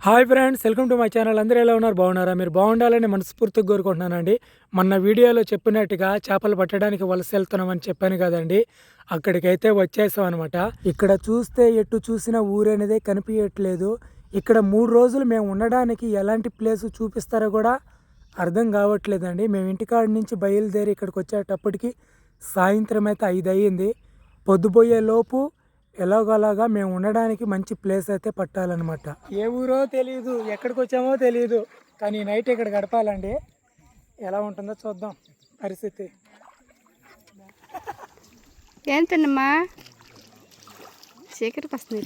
Hi friends, welcome to my channel. అందరూ ఎలా ఉన్నారు? బాగున్నారా? మీరు బాగుండాలని మనస్ఫూర్తిగా కోరుకుంటున్నానండి. మొన్న వీడియోలో చెప్పినట్టుగా చేపలు పట్టడానికి వలస వెళ్తున్నామని చెప్పాను కదండి. అక్కడికైతే వచ్చేసాం అనమాట. ఇక్కడ చూస్తే ఎటు చూసినా ఊరు అనేది కనిపించట్లేదు. ఇక్కడ 3 రోజులు మేము ఉండడానికి ఎలాంటి ప్లేస్ చూపిస్తారో కూడా అర్థం కావట్లేదండి. మేము ఇంటికాడ నుంచి బయలుదేరి ఇక్కడికి వచ్చేటప్పటికి సాయంత్రం అయితే 5 అయ్యింది. పొద్దుపోయే లోపు ఎలాగోలాగా మేము ఉండడానికి మంచి ప్లేస్ అయితే పట్టాలన్నమాట. ఏ ఊరో తెలియదు, ఎక్కడికి వచ్చామో తెలియదు, కానీ నైట్ ఇక్కడ గడపాలండి. ఎలా ఉంటుందో చూద్దాం పరిస్థితి. ఏంటమ్మా చీకటికి వస్తుంది.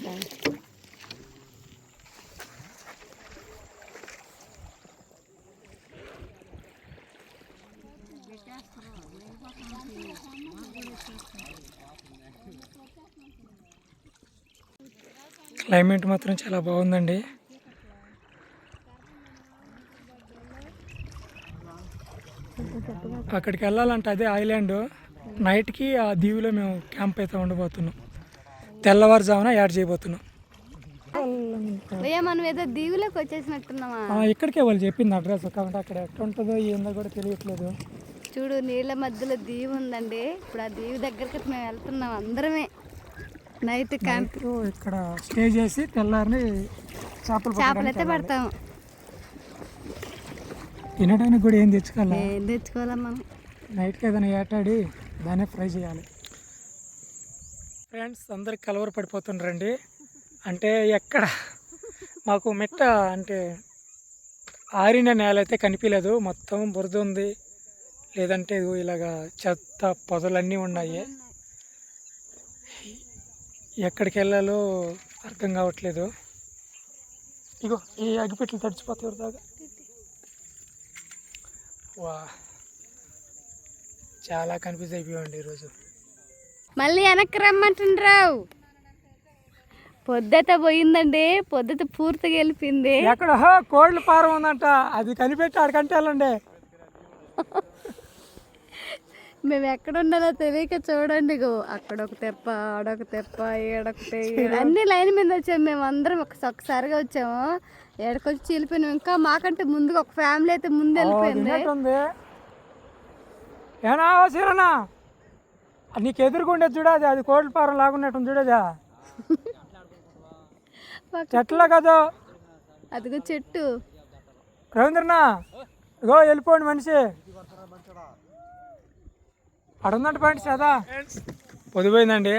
క్లైమేట్ మాత్రం చాలా బాగుందండి. అక్కడికి వెళ్ళాలంటే అదే ఐలాండ్. నైట్కి ఆ దీవిలో మేము క్యాంప్ అయితే ఉండబోతున్నాం. తెల్లవారుజామున యాడ్ చేయబోతున్నాం. మనం ఏదో దీవులోకి వచ్చేసినట్టున్నామా? ఇక్కడికే వాళ్ళు చెప్పింది అడ్రస్. కాబట్టి అక్కడ ఎక్కడ ఉంటుందో ఏందో కూడా తెలియట్లేదు. చూడు, నీళ్ళ మధ్యలో దీవి ఉందండి. ఇప్పుడు ఆ దీవి దగ్గరికి మేము వెళ్తున్నాం అందరమే. నైట్ క్యాంప్ ఇక్కడ స్టే చేసి తెల్లారిని చేపలు అయితే పడతాము. తినడానికి కూడా ఏం తెచ్చుకోవాలా మనం. నైట్కి ఏదైనా ఏటాడి దాన్ని ఫ్రై చేయాలి. ఫ్రెండ్స్ అందరికి కలవర పడిపోతుండ్రండి. అంటే ఎక్కడ మాకు మెట్ట అంటే ఆరిన నేల అయితే కనిపించలేదు. మొత్తం బురద ఉంది, లేదంటే ఇలాగా చెత్త పొదలన్నీ ఉన్నాయి. ఎక్కడికి వెళ్ళాలో అర్థం కావట్లేదు. ఇగో ఈ అగ్గిపెట్లు తడిచిపోతాయి దాకా. వా, చాలా కన్ఫ్యూజ్ అయిపోయామండి ఈరోజు. మళ్ళీ వెనక్కి రమ్మంటుండ్రావు. పొద్దుత పోయిందండి, పొద్దుత పూర్తిగా వెళ్ళిపోయింది. ఎక్కడ కోళ్ళ ఫారం ఉందంట, అది కనిపెట్టి ఆడికంటే వెళ్ళండి. మేము ఎక్కడ ఉండాలో తెలియక చూడండి. అక్కడ ఒక తెప్ప, ఆడొక తెప్ప, ఏడొకటి, అన్ని లైన్ మీద వచ్చాము. మేము అందరం ఒక్కసారిగా వచ్చాము. ఏడకొచ్చి చీలిపోయినాం. ఇంకా మాకంటే ముందుగా ఒక ఫ్యామిలీ అయితే ముందు వెళ్ళిపోయింది. ఏనా నీకు ఎదురుకుండే చూడది, అది కోళ్ళ ఫారం లాగున్నట్టు చూడదా? చెట్ల కదా అదిగో చెట్టు. రవీంద్రనా ఇగో వెళ్ళిపోండి మనిషి అడుందంట పాయింట్ సదా పొదిపోయిందండి.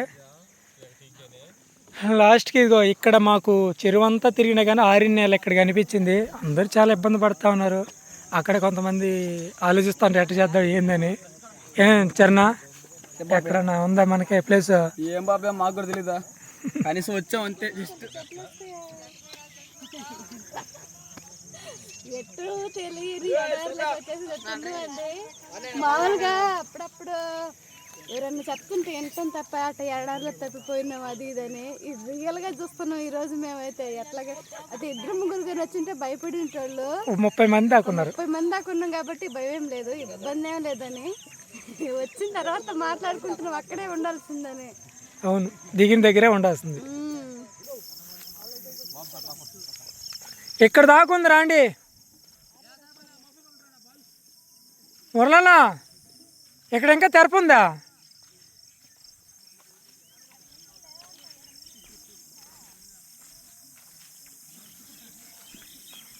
లాస్ట్కి ఇదిగో ఇక్కడ మాకు చెరువంతా తిరిగినా కానీ ఆరిన నేల ఇక్కడ కనిపించింది. అందరూ చాలా ఇబ్బంది పడుతూ ఉన్నారు. అక్కడ కొంతమంది ఆలోచిస్తాను ఎట్ట చేద్దాం ఏందని. ఏం చరణా, ఎక్కడన్నా ఉందా మనకి ప్లేస్? ఏం బాబా మాకు కూడా తెలీదా, కనీసం వచ్చాం అంతే. జస్ట్ మామూలుగా అప్పుడప్పుడు ఎవరన్నా చెప్తుంటే వింటాం తప్ప అట్ట ఎడారిలో తప్పిపోయినాం అది ఇదని. రియల్గా చూస్తున్నాం ఈరోజు మేమైతే. ఎట్లాగా అయితే 2-3 వచ్చింటే భయపడినోళ్ళు 30 మంది దాకా ఉన్నారు. 30 మంది దాకా ఉన్నాం కాబట్టి భయం లేదు, ఇబ్బంది ఏం లేదని. వచ్చిన తర్వాత మాట్లాడుకుంటున్నాం అక్కడే ఉండాల్సిందని. అవును, దిగిన దగ్గరే ఉండాల్సింది. ఎక్కడ దాకా ఉంది రాండి మురళనా, ఇక్కడ ఇంకా తెరపు ఉందా?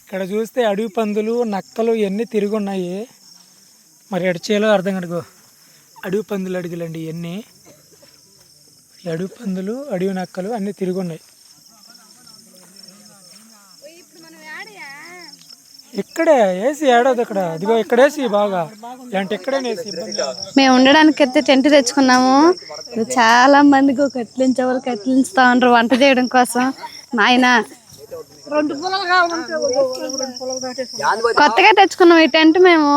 ఇక్కడ చూస్తే అడవి పందులు, నక్కలు ఇవన్నీ తిరిగి ఉన్నాయి. మరి ఎడ చేయాలో అర్థం కనుకో. అడవి పందులు అడుగులండి ఇవన్నీ. అడవి పందులు, అడవి నక్కలు అన్నీ తిరిగి ఉన్నాయి. ఇక్కడే వేసి ఏడోది ఇక్కడ, ఇదిగో ఇక్కడ వేసి బాగా ఇలాంటి ఇక్కడే వేసి ఇబ్బంది. మేము ఉండడానికి అయితే టెంట్ తెచ్చుకున్నాము. చాలా మందికి కట్లించే వాళ్ళు కట్లించుతా ఉంటారు వంట చేయడం కోసం. ఆయన కొత్తగా తెచ్చుకున్నాం ఈ టెంట్. మేము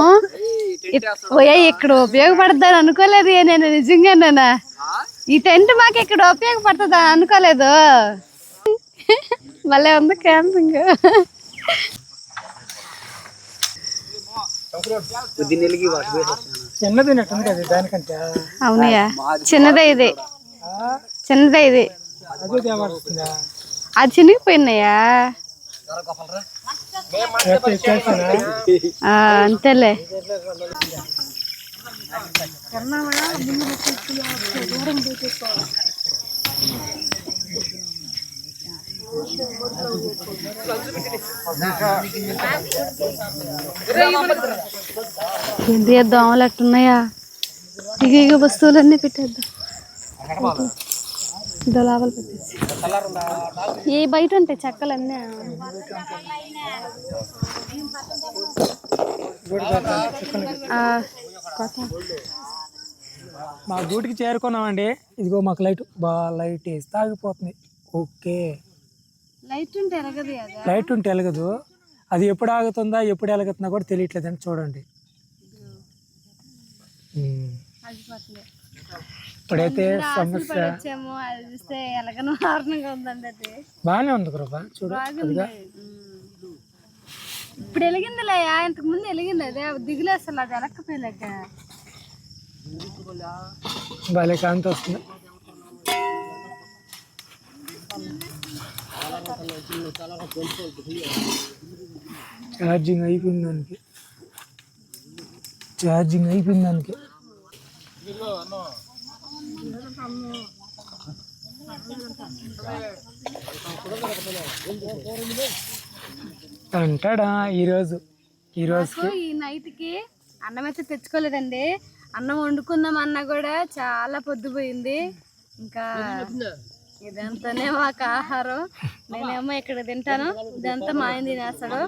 ఇక్కడ ఉపయోగపడతాను అనుకోలేదు నేను నిజంగానేనా. ఈ టెంట్ మాకు ఇక్కడ ఉపయోగపడుతుందా అనుకోలేదు. మళ్ళీ ఉంది క్యాంపింగ్. అవునయ్యా, చిన్నదే ఇది, చిన్నదే ఇది. అది చినిగిపోయినాయా? అంతేలే. ఏంటి దోమలు ఎట్టున్నాయా? ఇక వస్తువులన్నీ పెట్టేద్దాం. ఇదో లోపల పెట్టేసి ఏ బయట ఉంటాయి చెక్కలన్నీ. మా గూటికి చేరుకున్నామండి. ఇదిగో మాకు లైట్ లైట్ వేస్తే ఆగిపోతుంది. ఓకే, లైట్ ఉంటే ఎలగదు. లైట్ ఉంటే వెలగదు. అది ఎప్పుడు ఆగుతుందా ఎప్పుడు వెలుగుతుందా కూడా తెలియట్లేదండి. చూడండి ఇప్పుడైతే సమస్య బాగానే ఉంది కృప. చూడు ఇప్పుడు వెలిగిందిలే, ఇంతకు ముందు వెలిగింది. అదే దిగులేస్తుంది, అది ఎలక్కపోయలేక భలే కాంతి వస్తుంది. ఛార్జింగ్ అయిపోయింది దానికి, ఛార్జింగ్ అయిపోయింది దానికి. అంటాడా ఈరోజు ఈ నైట్కి అన్నం అయితే తెచ్చుకోలేదండి. అన్నం వండుకుందాం అన్నా కూడా చాలా పొద్దుపోయింది. ఇంకా ఇదంతానే మాకు ఆహారం. నేనేమో ఇక్కడ తింటాను, ఇదంతా మా ఆయన తినేస్తాడు.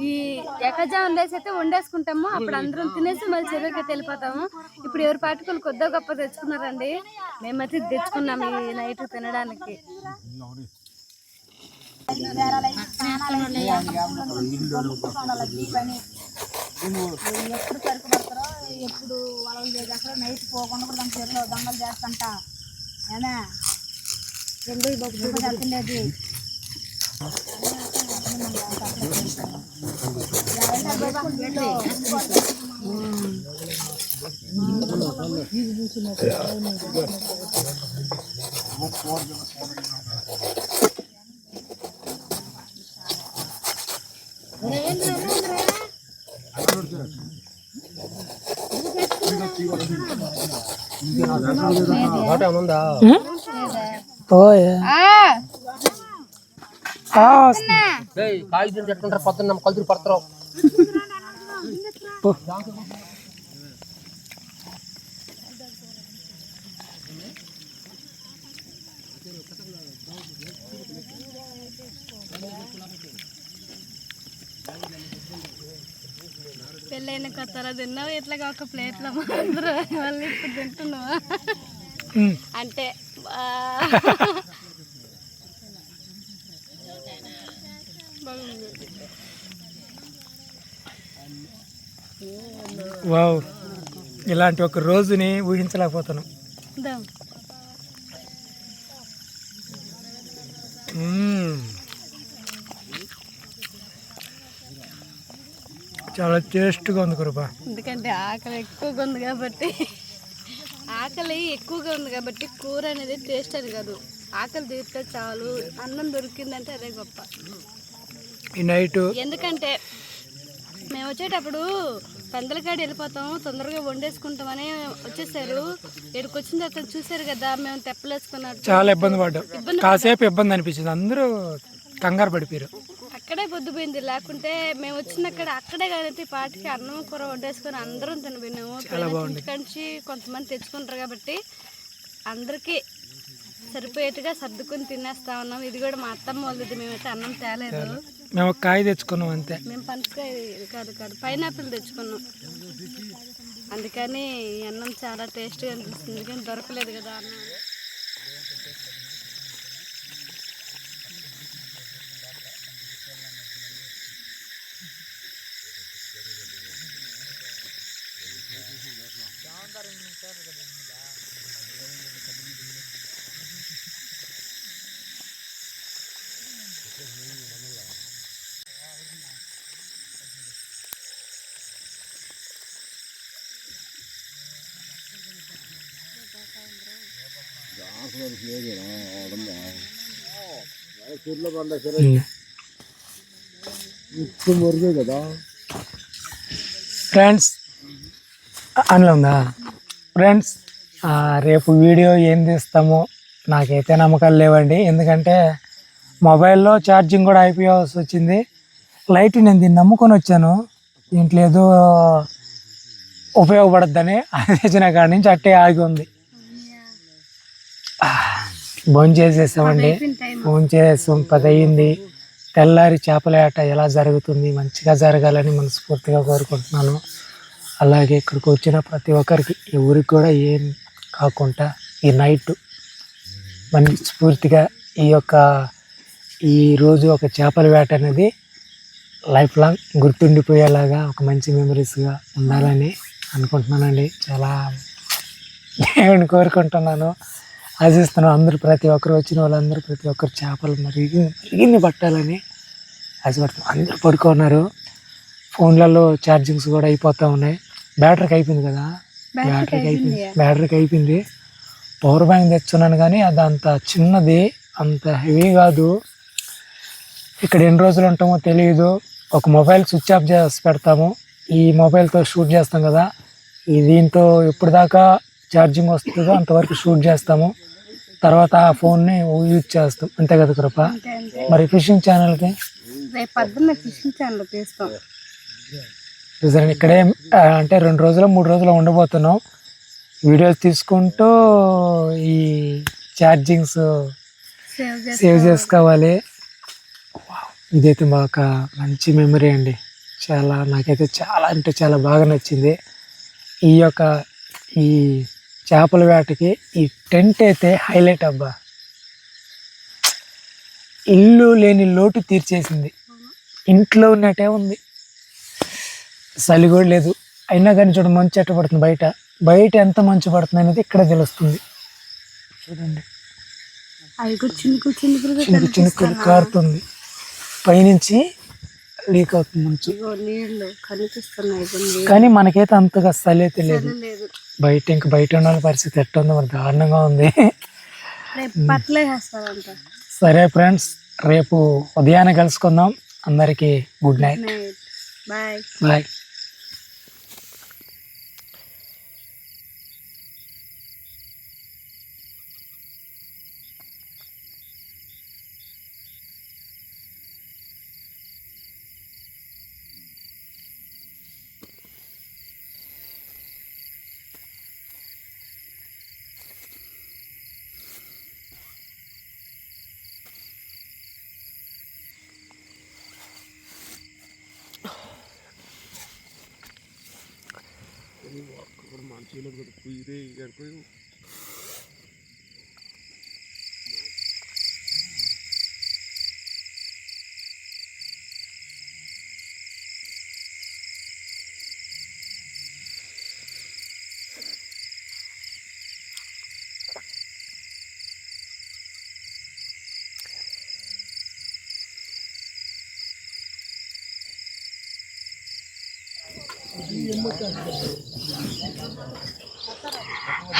ఈ ఎక్కజాము లేసి అయితే వండేసుకుంటాము. అప్పుడు అందరం తినేసి మళ్ళీ చెరువుకి వెళ్ళిపోతాము. ఇప్పుడు ఎవరి పాటికలు కొద్దో గొప్ప తెచ్చుకున్నారండి. మేమైతే తెచ్చుకున్నాము ఈ నైట్ తినడానికి. ఎప్పుడు సరుకు పడతారో ఎప్పుడు వాళ్ళు చేస్తారు. నైట్ పోకుండా కూడా దాని చెరువులో దొంగలు చేస్తంట. ఏనా రెండు వెళ్తుండేది. పొద్దున్న కలుతురు పడతారు. పెళ్ళైన కొత్తలో తిన్నావు ఇట్లాగా ఒక ప్లేట్లో అందరూ మళ్ళీ ఇప్పుడు తింటున్నావా అంటే వావ్, ఇలాంటి ఒక రోజుని ఊహించలేకపోతున్నాం. చాలా టేస్ట్గా ఉంది కృప. ఎందుకంటే ఆకలి ఎక్కువగా ఉంది కాబట్టి, కూర అనేది టేస్ట్ అని కాదు, ఆకలి తీరితే చాలు. అన్నం దొరికిందంటే అదే గొప్ప. ఈ నైట్ ఎందుకంటే మేము వచ్చేటప్పుడు పందలకాడి వెళ్ళిపోతాం, తొందరగా వండేసుకుంటామని వచ్చేసారు. ఇక్కడికి వచ్చిన అక్కడ చూసారు కదా, మేము తెప్పలేసుకున్నట్టు చాలా ఇబ్బంది పడ్డాం. కాసేపు ఇబ్బంది అనిపించింది, అందరూ కంగారు పడిపోయారు. అక్కడే పొద్దుపోయింది. లేకుంటే మేము వచ్చినక్కడ అక్కడే కానీ పాటికి అన్నం కూర వండేసుకొని అందరం తినపోయినాము. ఇంటికంచి కొంతమంది తెచ్చుకుంటారు కాబట్టి అందరికీ సరిపోయేట్టుగా సర్దుకొని తినేస్తా ఉన్నాం. ఇది కూడా మా అత్తమ్మ వాళ్ళది, మేమైతే అన్నం తేలేదు. మేము కాయ తెచ్చుకున్నాం అంతే. మేము పనసకాయ కాదు పైనాపిల్ తెచ్చుకున్నాం. అందుకని అన్నం చాలా టేస్ట్గా అనిపిస్తుంది, కానీ దొరకలేదు కదా అన్నం. ఫ్రెండ్స్ అందులో ఉందా ఫ్రెండ్స్, రేపు వీడియో ఏం తీస్తామో నాకైతే నమ్మకాలు లేవండి. ఎందుకంటే మొబైల్లో ఛార్జింగ్ కూడా అయిపోయాల్సి వచ్చింది. లైట్ నేను దీన్ని నమ్ముకొని వచ్చాను, దీంట్లో ఏదో ఉపయోగపడద్దని అది తెచ్చిన కాడి నుంచి అట్టే ఆగి ఉంది. భోజనం చేసేసామండి, భోజనం చేసేసాం, 10 అయ్యింది. తెల్లారి చేపల వేట ఎలా జరుగుతుంది, మంచిగా జరగాలని మనస్ఫూర్తిగా కోరుకుంటున్నాను. అలాగే ఇక్కడికి వచ్చిన ప్రతి ఒక్కరికి, ఎవరికి కూడా ఏం కాకుండా ఈ నైట్ మనస్ఫూర్తిగా ఈ రోజు ఒక చేపల వేట అనేది లైఫ్ లాంగ్ గుర్తుండిపోయేలాగా ఒక మంచి మెమరీస్గా ఉండాలని అనుకుంటున్నానండి. చాలా దేవుని కోరుకుంటున్నాను, ఆశిస్తున్నాను. అందరూ ప్రతి ఒక్కరు వచ్చిన వాళ్ళందరూ ప్రతి ఒక్కరు చేపలు మరిగింది పట్టాలని ఆశపడుతున్నాను. అందరూ పడుకున్నారు, ఫోన్లలో ఛార్జింగ్స్ కూడా అయిపోతూ ఉన్నాయి. బ్యాటరీకి అయిపోయింది కదా, బ్యాటరీకి అయిపోయింది. పవర్ బ్యాంక్ తెచ్చున్నాను కానీ అది అంత చిన్నది, అంత హెవీ కాదు. ఇక్కడ ఎన్ని రోజులు ఉంటామో తెలియదు. ఒక మొబైల్ స్విచ్ ఆఫ్ చేసి పెడతాము, ఈ మొబైల్తో షూట్ చేస్తాం కదా, దీంతో ఎప్పుడు దాకా ఛార్జింగ్ వస్తుందో అంతవరకు షూట్ చేస్తాము. తర్వాత ఆ ఫోన్ని యూజ్ చేస్తాం, అంతే కదా కృప? మరి ఫిషింగ్ ఛానల్కి ఇక్కడే అంటే 2 రోజులు 3 రోజులు ఉండబోతున్నాం. వీడియోస్ తీసుకుంటూ ఈ ఛార్జింగ్స్ సేవ్ చేసుకోవాలి. ఇదైతే మాకు మంచి మెమరీ అండి. నాకైతే చాలా అంటే చాలా బాగా నచ్చింది. ఈ చేపల వేటకి ఈ టెంట్ అయితే హైలైట్ అబ్బా. ఇల్లు లేని లోటు తీర్చేసింది, ఇంట్లో ఉన్నట్టే ఉంది. చలి కూడా లేదు, అయినా కానీ చూడ మంచు ఎట్ట పడుతుంది, బయట ఎంత మంచు పడుతుంది అనేది ఇక్కడ తెలుస్తుంది. చూడండి, చినుకులు కారుతుంది, పైనుంచి లీక్ అవుతుంది మంచు. కానీ మనకైతే అంతగా చలి అయితే లేదు. బయట ఉన్న వాళ్ళ పరిస్థితి ఎట్ట ఉంది, మరి దారుణంగా ఉంది. సరే ఫ్రెండ్స్, రేపు ఉదయాన్నే కలుసుకుందాం. అందరికీ గుడ్ నైట్, బాయ్.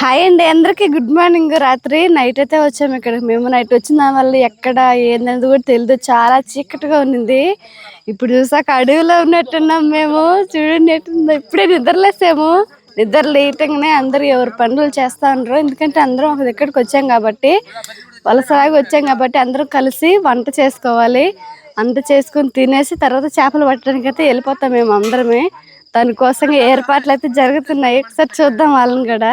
హాయ్ అండి అందరికి, గుడ్ మార్నింగ్. రాత్రి నైట్ అయితే వచ్చాము ఇక్కడ. మేము నైట్ వచ్చిన దానివల్ల ఎక్కడ ఏందనేది కూడా తెలియదు, చాలా చీకటిగా ఉన్నింది. ఇప్పుడు చూసాక అడవిలో ఉన్నట్టున్నాం మేము. చూడండి ఎట్టుందో, ఇప్పుడే నిద్రలేసాము. నిద్ర లేయటంగానే అందరూ ఎవరు పనులు చేస్తా ఉండరు, ఎందుకంటే అందరం ఒక దగ్గరికి వచ్చాం కాబట్టి, వలసలాగా వచ్చాం కాబట్టి అందరం కలిసి వంట చేసుకోవాలి. వంట చేసుకుని తినేసి తర్వాత చేపలు పట్టడానికి అయితే వెళ్ళిపోతాం మేము అందరమే. దానికోసం ఏర్పాట్లు అయితే జరుగుతున్నాయి, ఒకసారి చూద్దాం వాళ్ళని కూడా.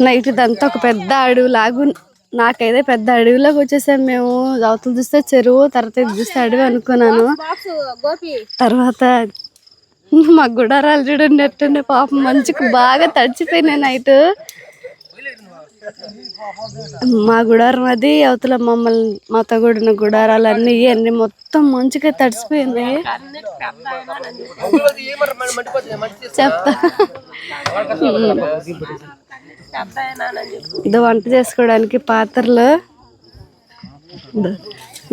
నైట్ ఇదంతా ఒక పెద్ద అడవి లాగు, నాకైతే పెద్ద అడవిలోకి వచ్చేసాం మేము. అవతల చూస్తే చెరువు, తర్వాత ఇది చూస్తే అడవి అనుకున్నాను. తర్వాత మా గుడారాలు చూడండి ఎట్టుండే, పాపం మంచుకు బాగా తడిచిపోయినాయి నైట్. మా గుడారం అది, అవతల మమ్మల్ని మాతో కూడిన గుడారాలు అన్నీ మొత్తం మంచుగా తడిసిపోయింది. చెప్తా, ఇది వంట చేసుకోవడానికి పాత్రలు,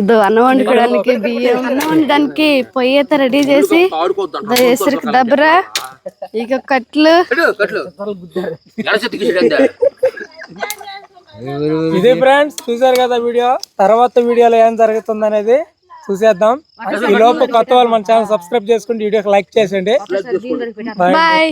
ఇది అన్నం వండుకోవడానికి బియ్యం, అన్నం వండడానికి పొయ్యి అయితే రెడీ చేసి, ఎసరికి దబ్బరా, ఇక కట్లు, ఇది ఫ్రెండ్స్ చూసారు కదా వీడియో. తర్వాత వీడియోలో ఏం జరుగుతుంది అనేది చూసేద్దాం. ఈ లోపు కొత్త వాళ్ళు మన ఛానల్ సబ్స్క్రైబ్ చేసుకుంటే వీడియోకి లైక్ చేసేయండి. బాయ్.